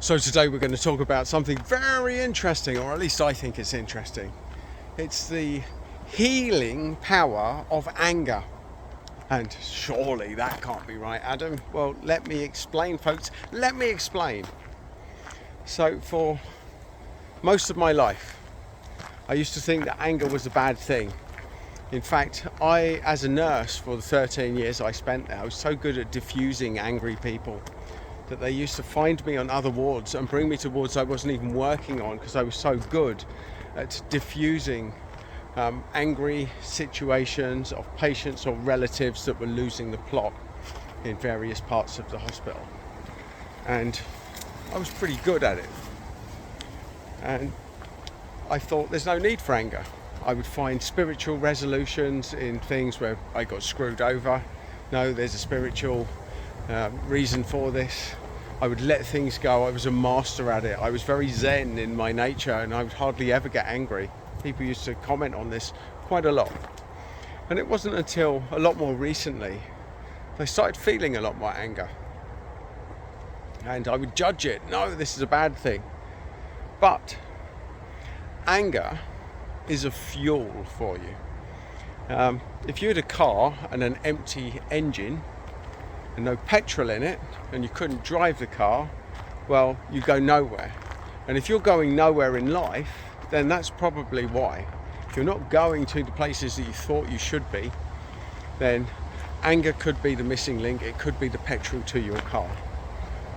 So today we're going to talk about something very interesting, or at least I think it's interesting. It's the healing power of anger. And surely that can't be right, Adam. Well, let me explain, folks. Let me explain. So for most of my life, I used to think that anger was a bad thing. In fact, as a nurse for the 13 years I spent there, I was so good at diffusing angry people that they used to find me on other wards and bring me to wards I wasn't even working on because I was so good at diffusing angry situations of patients or relatives that were losing the plot in various parts of the hospital. And I was pretty good at it. And I thought there's no need for anger. I would find spiritual resolutions in things where I got screwed over. No, there's a spiritual reason for this. I would let things go. I was a master at it. I was very zen in my nature and I would hardly ever get angry. People used to comment on this quite a lot. And it wasn't until a lot more recently I started feeling a lot more anger. And I would judge it. No, this is a bad thing. But anger is a fuel for you. If you had a car and an empty engine and no petrol in it and you couldn't drive the car, well, you go nowhere. And if you're going nowhere in life, then that's probably why. If you're not going to the places that you thought you should be, then anger could be the missing link. It could be the petrol to your car,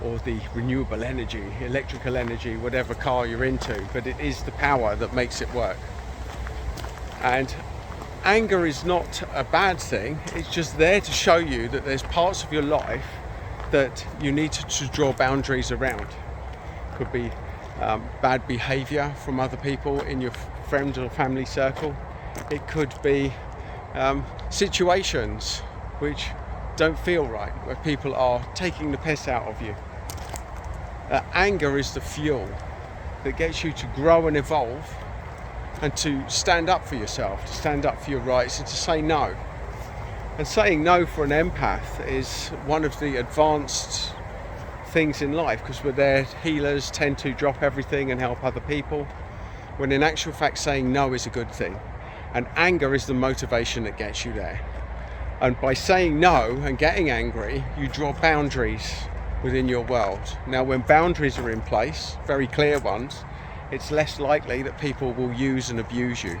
or the renewable energy, electrical energy, whatever car you're into, but it is the power that makes it work. And anger is not a bad thing. It's just there to show you that there's parts of your life that you need to draw boundaries around. Could be bad behavior from other people in your friends or family circle. It could be situations which don't feel right, where people are taking the piss out of you. Anger is the fuel that gets you to grow and evolve and to stand up for yourself, to stand up for your rights and to say no. And saying no for an empath is one of the advanced things in life, because we're there, healers tend to drop everything and help other people, when in actual fact saying no is a good thing. And anger is the motivation that gets you there. And by saying no and getting angry, you draw boundaries within your world. Now, when boundaries are in place, very clear ones, it's less likely that people will use and abuse you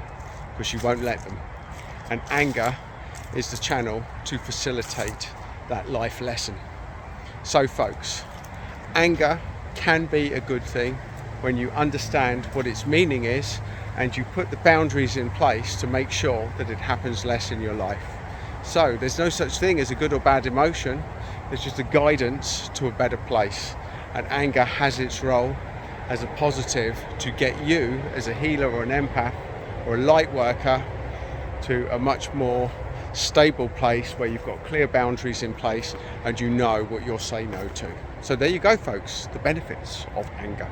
because you won't let them. And anger is the channel to facilitate that life lesson. So folks, anger can be a good thing when you understand what its meaning is and you put the boundaries in place to make sure that it happens less in your life. So there's no such thing as a good or bad emotion. There's just a guidance to a better place. And anger has its role as a positive to get you as a healer or an empath or a light worker to a much more stable place where you've got clear boundaries in place and you know what you'll say no to. So there you go, folks, the benefits of anger.